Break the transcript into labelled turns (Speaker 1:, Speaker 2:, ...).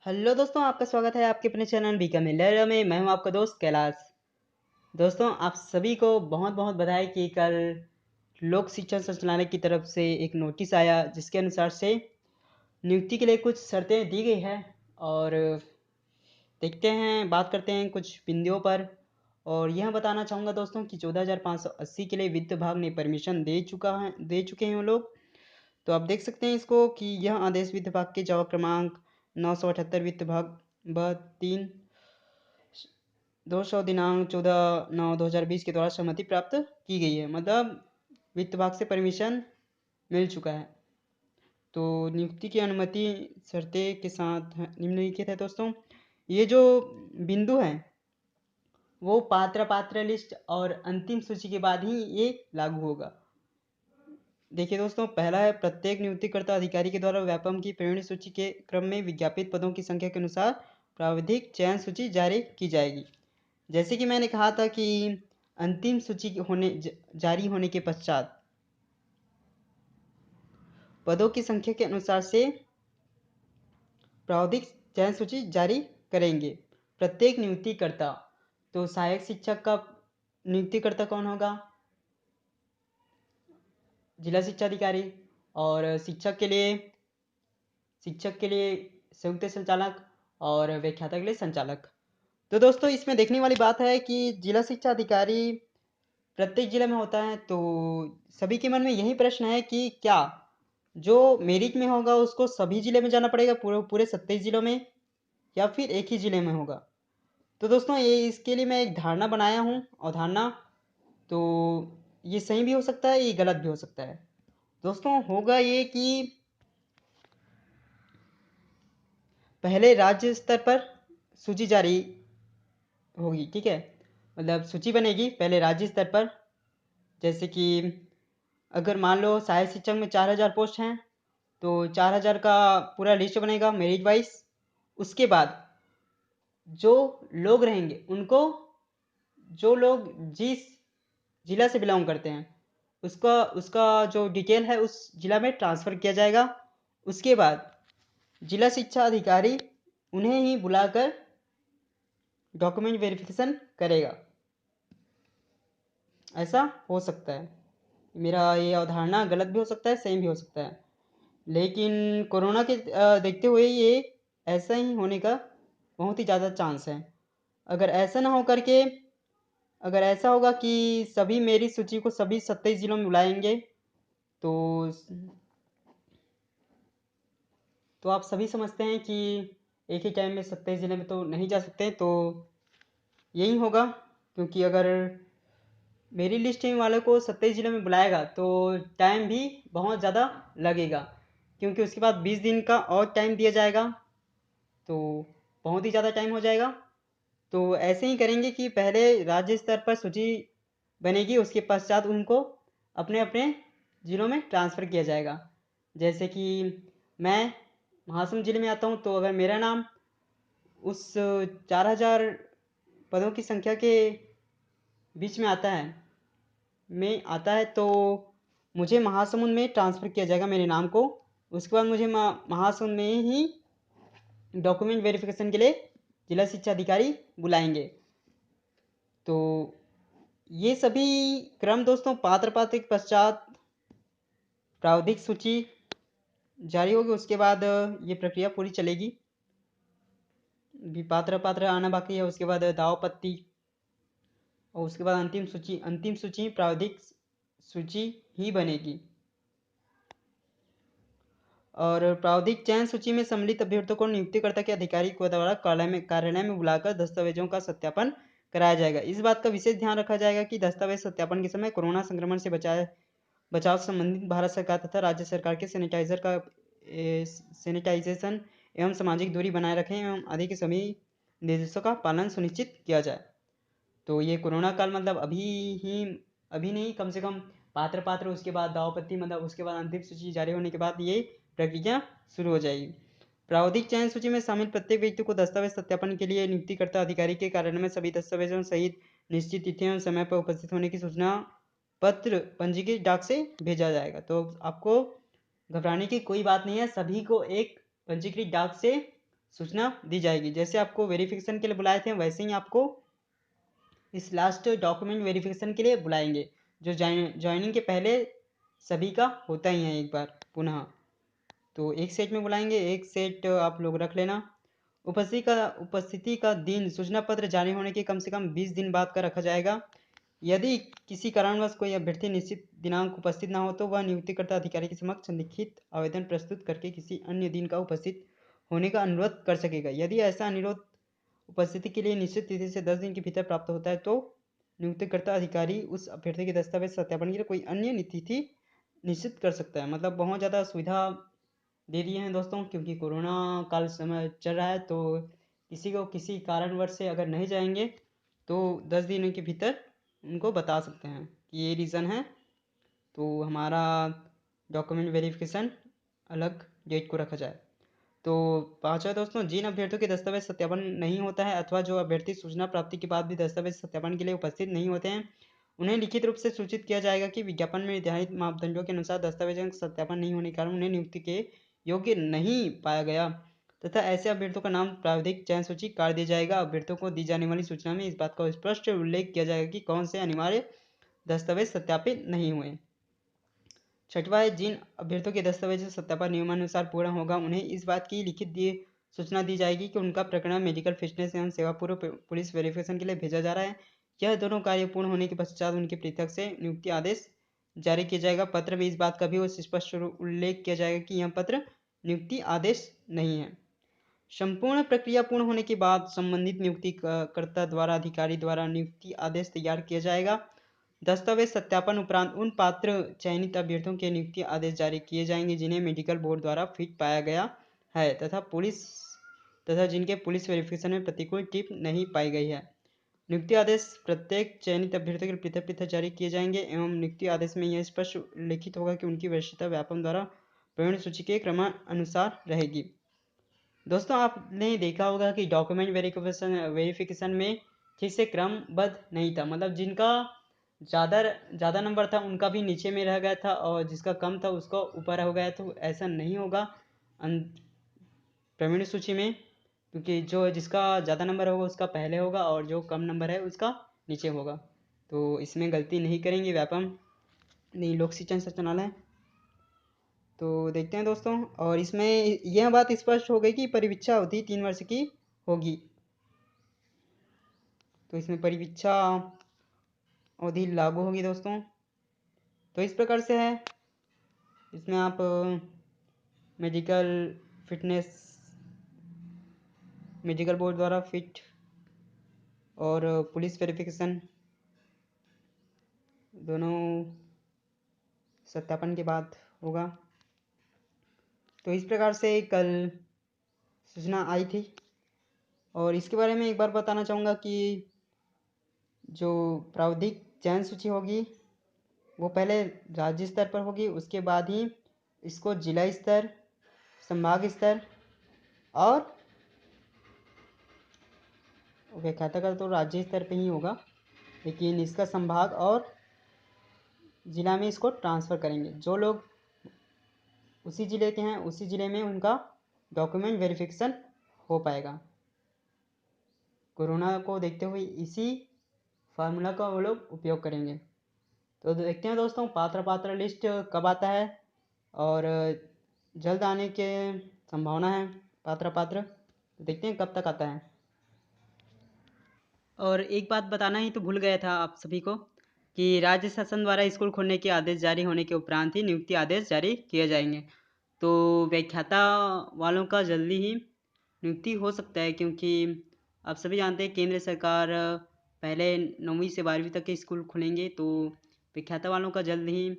Speaker 1: Hello दोस्तों, आपका स्वागत है आपके अपने चैनल बीका मिलर में। मैं हूं आपका दोस्त कैलाश। दोस्तों, आप सभी को बहुत बहुत बधाई कि कल लोक शिक्षण संचालनालय की तरफ से एक नोटिस आया जिसके अनुसार से नियुक्ति के लिए कुछ शर्तें दी गई है। और देखते हैं, बात करते हैं कुछ बिंदुओं पर। और यह बताना चाहूँगा दोस्तों कि 14,580 के लिए वित्त विभाग ने परमिशन दे चुके हैं वो लोग। तो आप देख सकते हैं इसको कि यह आदेश वित्त विभाग के जवाब क्रमांक 978 वित्त विभाग ब 3 200 दिनांक 14/9/2020 के द्वारा सहमति प्राप्त की गई है। मतलब वित्त विभाग से परमिशन मिल चुका है। तो नियुक्ति की अनुमति शर्तें के साथ निम्नलिखित है दोस्तों। ये जो बिंदु हैं वो पात्र लिस्ट और अंतिम सूची के बाद ही ये लागू होगा। देखिए दोस्तों, पहला है प्रत्येक नियुक्तिकर्ता अधिकारी के द्वारा व्यापम की प्रेरणा सूची के क्रम में विज्ञापित पदों की संख्या के अनुसार प्राविधिक चयन सूची जारी की जाएगी। जैसे कि मैंने कहा था कि अंतिम सूची जारी होने के पश्चात पदों की संख्या के अनुसार से प्राविधिक चयन सूची जारी करेंगे प्रत्येक नियुक्तिकर्ता। तो सहायक शिक्षक का नियुक्तिकर्ता कौन होगा? जिला शिक्षा अधिकारी। और शिक्षक के लिए संयुक्त संचालक और व्याख्याता के लिए संचालक। तो दोस्तों, इसमें देखने वाली बात है कि जिला शिक्षा अधिकारी प्रत्येक जिले में होता है। तो सभी के मन में यही प्रश्न है कि क्या जो मेरिट में होगा उसको सभी जिले में जाना पड़ेगा, पूरे पूरे 27 जिलों में, या फिर एक ही जिले में होगा? तो दोस्तों, ये इसके लिए मैं एक धारणा बनाया हूँ, अवधारणा। तो ये सही भी हो सकता है, ये गलत भी हो सकता है। दोस्तों, होगा ये कि पहले राज्य स्तर पर सूची जारी होगी, ठीक है। मतलब सूची बनेगी पहले राज्य स्तर पर। जैसे कि अगर मान लो सहायक शिक्षक में 4,000 पोस्ट हैं तो 4,000 का पूरा लिस्ट बनेगा मेरिट वाइज। उसके बाद जो लोग रहेंगे उनको, जो लोग जिस जिला से बिलोंग करते हैं उसका उसका जो डिटेल है उस जिला में ट्रांसफ़र किया जाएगा। उसके बाद जिला शिक्षा अधिकारी उन्हें ही बुलाकर डॉक्यूमेंट वेरिफिकेशन करेगा। ऐसा हो सकता है। मेरा ये अवधारणा गलत भी हो सकता है, सही भी हो सकता है। लेकिन कोरोना के देखते हुए ये ऐसा ही होने का बहुत ही ज़्यादा चांस है। अगर ऐसा ना हो करके, अगर ऐसा होगा कि सभी मेरी सूची को सभी 27 जिलों में बुलाएंगे तो आप सभी समझते हैं कि एक ही टाइम में 27 जिले में तो नहीं जा सकते। तो यही होगा, क्योंकि अगर मेरी लिस्ट वालों को 27 जिलों में बुलाएगा तो टाइम भी बहुत ज़्यादा लगेगा, क्योंकि उसके बाद 20 दिन का और टाइम दिया जाएगा। तो बहुत ही ज़्यादा टाइम हो जाएगा। तो ऐसे ही करेंगे कि पहले राज्य स्तर पर सूची बनेगी, उसके पश्चात उनको अपने अपने ज़िलों में ट्रांसफ़र किया जाएगा। जैसे कि मैं महासमुंद जिले में आता हूँ, तो अगर मेरा नाम उस 4,000 पदों की संख्या के बीच में आता है तो मुझे महासमुंद में ट्रांसफ़र किया जाएगा मेरे नाम को। उसके बाद मुझे महासमुंद में ही डॉक्यूमेंट वेरिफिकेशन के लिए जिला शिक्षा अधिकारी बुलाएंगे। तो ये सभी क्रम दोस्तों पात्र के पश्चात प्रावधिक सूची जारी होगी। उसके बाद ये प्रक्रिया पूरी चलेगी। पात्र आना बाकी है। उसके बाद दाव पत्ती, और उसके बाद अंतिम सूची प्रावधिक सूची ही बनेगी। और प्रावधिक चयन सूची में सम्मिलित अभ्यर्थियों को नियुक्तिकर्ता के अधिकारी को द्वारा कार्यालय में बुलाकर दस्तावेजों का सत्यापन कराया जाएगा। इस बात का विशेष ध्यान रखा जाएगा कि दस्तावेज सत्यापन के समय कोरोना संक्रमण से बचाव संबंधित भारत सरकार तथा राज्य सरकार के सैनिटाइजेशन एवं सामाजिक दूरी बनाए रखें एवं आदि के सभी निर्देशों का पालन सुनिश्चित किया जाए। तो ये कोरोना काल मतलब अभी नहीं, कम से कम पात्र उसके बाद दावपत्ती, मतलब उसके बाद अंतिम सूची जारी होने के बाद ये प्रक्रिया शुरू हो जाएगी। प्रावधिक चयन सूची में शामिल प्रत्येक व्यक्ति को दस्तावेज सत्यापन के लिए नियुक्तिकर्ता अधिकारी के कार्यालय में सभी दस्तावेजों सहित निश्चित तिथियों और समय पर उपस्थित होने की सूचना पत्र पंजीकृत डाक से भेजा जाएगा। तो आपको घबराने की कोई बात नहीं है, सभी को एक पंजीकृत डाक से सूचना दी जाएगी। जैसे आपको वेरिफिकेशन के लिए बुलाए थे वैसे ही आपको इस लास्ट डॉक्यूमेंट वेरिफिकेशन के लिए बुलाएंगे, जो ज्वाइनिंग के पहले सभी का होता ही है एक बार पुनः। तो एक सेट में बुलाएंगे, एक सेट आप लोग रख लेना। उपस्थिति का दिन सूचना पत्र जारी होने के कम से कम 20 दिन बाद का रखा जाएगा। यदि किसी कारणवश कोई अभ्यर्थी निश्चित दिनांक उपस्थित न हो तो वह नियुक्तिकर्ता अधिकारी के समक्ष लिखित आवेदन प्रस्तुत करके किसी अन्य दिन का उपस्थित होने का अनुरोध कर सकेगा। यदि ऐसा अनुरोध उपस्थिति के लिए निश्चित तिथि से 10 दिन के भीतर प्राप्त होता है तो नियुक्तिकर्ता अधिकारी उस अभ्यर्थी के दस्तावेज सत्यापन के लिए कोई अन्य तिथि निश्चित कर सकता है। मतलब बहुत ज़्यादा सुविधा दे दिए हैं दोस्तों, क्योंकि कोरोना काल समय चल रहा है, तो किसी को किसी कारणवश से अगर नहीं जाएंगे तो 10 दिनों के भीतर उनको बता सकते हैं कि ये रीज़न है, तो हमारा डॉक्यूमेंट वेरिफिकेशन अलग डेट को रखा जाए। तो पाँचवा दोस्तों, जिन अभ्यर्थियों के दस्तावेज सत्यापन नहीं होता है अथवा जो अभ्यर्थी सूचना प्राप्ति के बाद भी दस्तावेज सत्यापन के लिए उपस्थित नहीं होते हैं, उन्हें लिखित रूप से सूचित किया जाएगा कि विज्ञापन में निर्धारित मापदंडों के अनुसार दस्तावेजों का सत्यापन नहीं होने के कारण उन्हें नियुक्ति के योग्य नहीं पाया गया तथा ऐसे अभ्यर्थियों का नाम प्राविधिक चयन सूची काट दिया जाएगा। अभ्यर्थियों को दी जाने वाली सूचना में इस बात का स्पष्ट उल्लेख किया जाएगा कि कौन से अनिवार्य दस्तावेज सत्यापित नहीं हुए। छठवा है, जिन अभ्यर्थियों के दस्तावेज सत्यापन नियमानुसार पूर्ण होगा उन्हें इस बात की लिखित सूचना दी जाएगी कि उनका प्रकरण मेडिकल फिटनेस एवं सेवा पूर्व पुलिस वेरिफिकेशन के लिए भेजा जा रहा है। यह दोनों कार्य पूर्ण होने के पश्चात उनके पृथक से नियुक्ति आदेश जारी किया जाएगा। पत्र में इस बात का भी स्पष्ट उल्लेख किया जाएगा कि यह पत्र नियुक्ति आदेश नहीं है। संपूर्ण प्रक्रिया पूर्ण होने के बाद संबंधित नियुक्तिकर्ता द्वारा अधिकारी द्वारा नियुक्ति आदेश तैयार किया जाएगा। दस्तावेज सत्यापन उपरांत उन पात्र चयनित अभ्यर्थियों के नियुक्ति आदेश जारी किए जाएंगे जिन्हें मेडिकल बोर्ड द्वारा फिट पाया गया है तथा जिनके पुलिस वेरिफिकेशन में प्रतिकूल टिप नहीं पाई गई है। नियुक्ति आदेश प्रत्येक चयनित अभ्यर्थियों के लिए पृथक पृथक जारी किए जाएंगे एवं नियुक्ति आदेश में यह स्पष्ट उल्लेखित होगा कि उनकी वरिष्ठता व्यापम द्वारा प्रवीण सूची के क्रमानुसार रहेगी। दोस्तों, आपने देखा होगा कि डॉक्यूमेंट वेरिफिकेशन में ठीक से क्रमबद्ध नहीं था, मतलब जिनका ज़्यादा नंबर था उनका भी नीचे में रह गया था और जिसका कम था उसका ऊपर हो गया। तो ऐसा नहीं होगा प्रवीण सूची में, क्योंकि जिसका ज़्यादा नंबर होगा उसका पहले होगा और जो कम नंबर है उसका नीचे होगा। तो इसमें गलती नहीं करेंगे व्यापम नहीं लोक शिक्षण संचालनालय। तो देखते हैं दोस्तों, और इसमें यह बात स्पष्ट हो गई कि परिवीक्षा अवधि 3 वर्ष की होगी। तो इसमें परिवीक्षा अवधि लागू होगी दोस्तों। तो इस प्रकार से है, इसमें आप मेडिकल फिटनेस मेडिकल बोर्ड द्वारा फिट और पुलिस वेरिफिकेशन दोनों सत्यापन के बाद होगा। तो इस प्रकार से कल सूचना आई थी, और इसके बारे में एक बार बताना चाहूँगा कि जो प्राविधिक चयन सूची होगी वो पहले राज्य स्तर पर होगी, उसके बाद ही इसको जिला स्तर, संभाग स्तर और व्याख्याता का तो राज्य स्तर पे ही होगा, लेकिन इसका संभाग और जिला में इसको ट्रांसफ़र करेंगे। जो लोग उसी ज़िले के हैं उसी ज़िले में उनका डॉक्यूमेंट वेरिफिकेशन हो पाएगा। कोरोना को देखते हुए इसी फार्मूला का वो लोग उपयोग करेंगे। तो देखते हैं दोस्तों पात्र लिस्ट कब आता है, और जल्द आने के संभावना है पात्र देखते हैं कब तक आता है। और एक बात बताना ही तो भूल गया था आप सभी को कि राज्य शासन द्वारा स्कूल खोलने के आदेश जारी होने के उपरांत ही नियुक्ति आदेश जारी किए जाएंगे। तो व्याख्याता वालों का जल्दी ही नियुक्ति हो सकता है, क्योंकि आप सभी जानते हैं केंद्र सरकार पहले 9वीं से 12वीं तक के स्कूल खुलेंगे, तो व्याख्याता वालों का जल्द ही